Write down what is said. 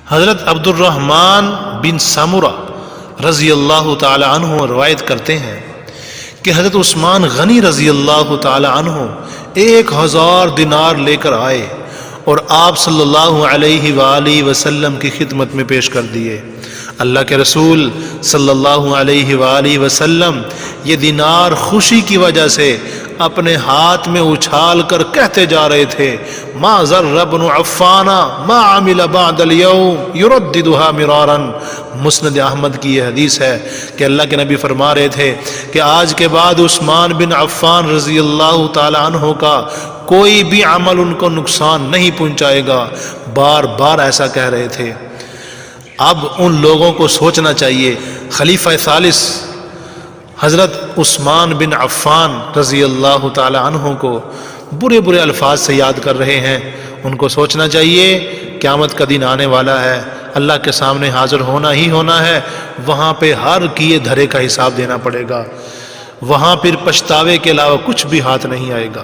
حضرت عبد الرحمن بن سمرہ رضی اللہ تعالی عنہ روایت کرتے ہیں کہ حضرت عثمان غنی رضی اللہ تعالی عنہ 1000 دینار لے کر آئے اور آپ صلی اللہ علیہ وآلہ وسلم کی خدمت میں پیش کر دیے۔ اللہ کے رسول صلی اللہ علیہ وآلہ وسلم یہ دینار خوشی کی وجہ سے اپنے ہاتھ میں اچھال کر کہتے جا رہے تھے، ما ضر ابن عفان ما عمل بعد اليوم يرددها مرارا۔ مسند احمد کی یہ حدیث ہے کہ اللہ کے نبی فرما رہے تھے کہ آج کے بعد عثمان بن عفان رضی اللہ تعالی عنہ کا کوئی بھی عمل ان کو نقصان نہیں پہنچائے گا، بار بار ایسا کہہ رہے تھے۔ اب ان لوگوں کو سوچنا چاہیے، خلیفہ ثالث حضرت عثمان بن عفان رضی اللہ تعالی عنہ کو برے برے الفاظ سے یاد کر رہے ہیں، ان کو سوچنا چاہیے قیامت کا دن آنے والا ہے، اللہ کے سامنے حاضر ہونا ہی ہونا ہے، وہاں پہ ہر کیے دھرے کا حساب دینا پڑے گا، وہاں پھر پچھتاوے کے علاوہ کچھ بھی ہاتھ نہیں آئے گا۔